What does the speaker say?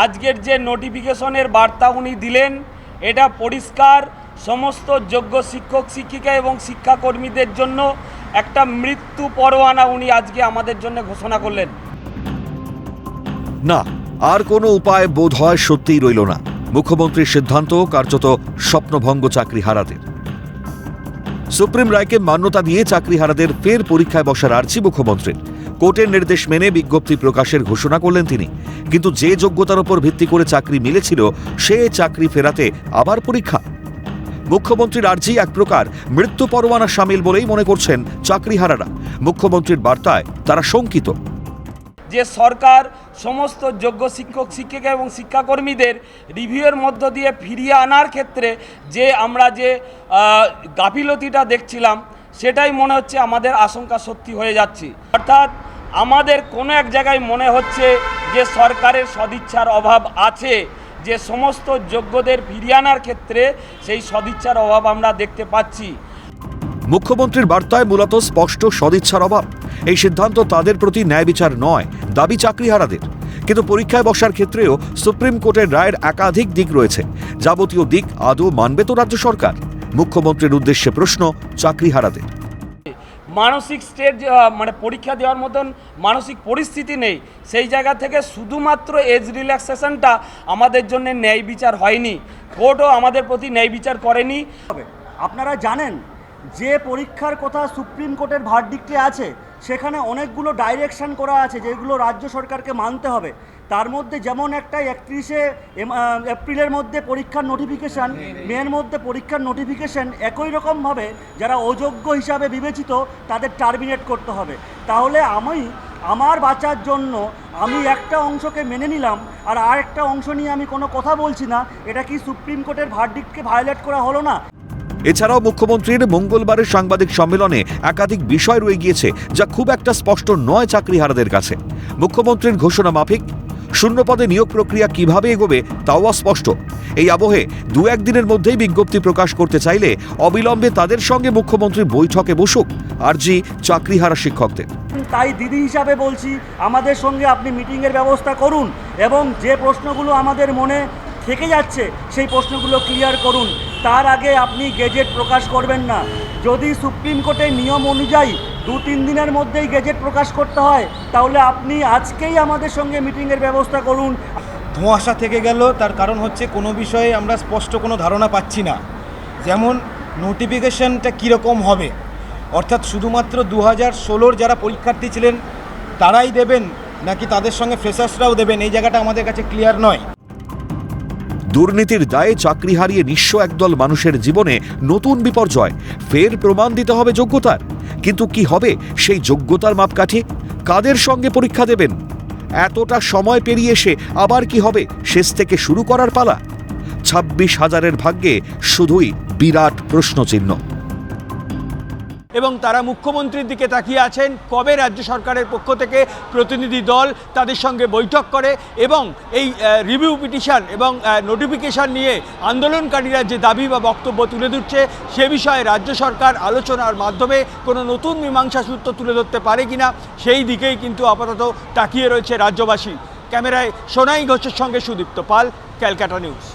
আজকের যে নোটিফিকেশনের বার্তা উনি দিলেন এটা পরিষ্কার সমস্ত যোগ্য শিক্ষক শিক্ষিকা এবং শিক্ষাকর্মীদের জন্য একটা মৃত্যু পরোয়ানা উনি আজকে আমাদের জন্য ঘোষণা করলেন। না, আর কোনো উপায় বোধ হয় সত্যিই রইল না। মুখ্যমন্ত্রীর সিদ্ধান্ত কার্যত স্বপ্নভঙ্গ চাকরিহারাদের। সুপ্রিম রায়কে মান্যতা দিয়ে চাকরিহারাদের ফের পরীক্ষায় বসার আর্জি মুখ্যমন্ত্রীর। কোর্টের নির্দেশ মেনে বিজ্ঞপ্তি প্রকাশের ঘোষণা করলেন তিনি। কিন্তু যে যোগ্যতার উপর ভিত্তি করে চাকরি মিলেছিল সে চাকরি ফেরাতে আবার পরীক্ষা। মুখ্যমন্ত্রীর আর্জি এক প্রকার মৃত্যু পরোয়ানা সামিল বলেই মনে করছেন চাকরিহারারা। মুখ্যমন্ত্রীর বার্তায় তারা শঙ্কিত। যে সরকার সমস্ত যোগ্য শিক্ষক শিক্ষিকা এবং শিক্ষাকর্মীদের রিভিউয়ের মধ্য দিয়ে ফিরিয়ে আনার ক্ষেত্রে যে আমরা যে গাফিলতিটা দেখছিলাম সেটাই মনে হচ্ছে আমাদের আশঙ্কা সত্যি হয়ে যাচ্ছে। অর্থাৎ আমাদের কোনো এক জায়গায় মনে হচ্ছে যে সরকারের সদিচ্ছার অভাব আছে, যে সমস্ত যোগ্যদের ফিরিয়ে আনার ক্ষেত্রে সেই সদিচ্ছার অভাব আমরা দেখতে পাচ্ছি। মুখ্যমন্ত্রীর বার্তায় মূলত স্পষ্ট সদিচ্ছার অভাব। এই সিদ্ধান্ত তাদের প্রতি ন্যায় বিচার নয়, দাবি চাকরিহারাদের। কিন্তু পরীক্ষায় বসার ক্ষেত্রেও সুপ্রিম কোর্টের রায়ের একাধিক দিক রয়েছে। যাবতীয় দিক আদৌ মানবে তো রাজ্য সরকার? মুখ্যমন্ত্রীর উদ্দেশ্যে প্রশ্ন চাকরিহারাদের। মানসিক স্টেট মানে পরীক্ষা দেওয়ার মতন মানসিক পরিস্থিতি নেই, সেই জায়গা থেকে শুধুমাত্র এজ রিল্যাক্সেশনটা আমাদের জন্য ন্যায় বিচার হয়নি। কোর্টও আমাদের প্রতি ন্যায় বিচার করেনি। আপনারা জানেন যে পরীক্ষার কথা সুপ্রিম কোর্টের ভার্ডিক্টে আছে সেখানে অনেকগুলো ডাইরেকশন করা আছে যেগুলো রাজ্য সরকারকে মানতে হবে। তার মধ্যে যেমন একটা 31শে এপ্রিলের মধ্যে পরীক্ষার নোটিফিকেশান, মের মধ্যে পরীক্ষার নোটিফিকেশান একই রকমভাবে যারা অযোগ্য হিসাবে বিবেচিত তাদের টার্মিনেট করতে হবে। তাহলে আমার বাঁচার জন্য আমি একটা অংশকে মেনে নিলাম আর আরেকটা অংশ নিয়ে আমি কোনো কথা বলছি না, এটা কি সুপ্রিম কোর্টের ভার্ডিক্টকে ভায়োলেট করা হলো না? এছাড়াও মুখ্যমন্ত্রীর মঙ্গলবারের সাংবাদিক সম্মেলনে একাধিক বিষয় রয়ে গিয়েছে যা খুব একটা স্পষ্ট নয় চাকরিহারাদের কাছে। মুখ্যমন্ত্রীর ঘোষণা মাফিক শূন্যপদে নিয়োগ প্রক্রিয়া কিভাবে এগোবে তাও অস্পষ্ট। এই আবহে দু একদিনের মধ্যেই বিজ্ঞপ্তি প্রকাশ করতে চাইলে অবিলম্বে তাদের সঙ্গে মুখ্যমন্ত্রী বৈঠকে বসুক, আর্জি চাকরিহারা শিক্ষকদের। তাই দিদি হিসাবে বলছি, আমাদের সঙ্গে আপনি মিটিংয়ের ব্যবস্থা করুন এবং যে প্রশ্নগুলো আমাদের মনে থেকে যাচ্ছে সেই প্রশ্নগুলো ক্লিয়ার করুন। তার আগে আপনি গেজেট প্রকাশ করবেন না। যদি সুপ্রিম কোর্টের নিয়ম অনুযায়ী 2-3 দিনের মধ্যেই গেজেট প্রকাশ করতে হয় তাহলে আপনি আজকেই আমাদের সঙ্গে মিটিংয়ের ব্যবস্থা করুন। ধোঁয়াশা থেকে গেল, তার কারণ হচ্ছে কোনো বিষয়ে আমরা স্পষ্ট কোনো ধারণা পাচ্ছি না। যেমন নোটিফিকেশনটা কীরকম হবে, অর্থাৎ শুধুমাত্র 2016-র যারা পরীক্ষার্থী ছিলেন তারাই দেবেন নাকি তাদের সঙ্গে ফ্রেশার্সরাও দেবেন, এই জায়গাটা আমাদের কাছে ক্লিয়ার নয়। দুর্নীতির দায়ে চাকরি হারিয়ে নিঃস্ব একদল মানুষের জীবনে নতুন বিপর্যয়। ফের প্রমাণ দিতে হবে যোগ্যতার। কিন্তু কি হবে সেই যোগ্যতার মাপকাঠি? কাদের সঙ্গে পরীক্ষা দেবেন? এতটা সময় পেরিয়ে এসে আবার কি হবে? শেষ থেকে শুরু করার পালা। 26,000-এর ভাগ্যে শুধুই বিরাট প্রশ্নচিহ্ন। এবং তারা মুখ্যমন্ত্রীর দিকে তাকিয়ে আছেন কবে রাজ্য সরকারের পক্ষ থেকে প্রতিনিধি দল তাদের সঙ্গে বৈঠক করে এবং এই রিভিউ পিটিশন এবং নোটিফিকেশান নিয়ে আন্দোলনকারীরা যে দাবি বা বক্তব্য তুলে ধরছে সে বিষয়ে রাজ্য সরকার আলোচনার মাধ্যমে কোনো নতুন মীমাংসা সূত্র তুলে ধরতে পারে কিনা সেই দিকেই কিন্তু আপাতত তাকিয়ে রয়েছে রাজ্যবাসী। ক্যামেরায় সোনাই ঘোষের সঙ্গে সুদীপ্ত পাল, ক্যালকাটা নিউজ।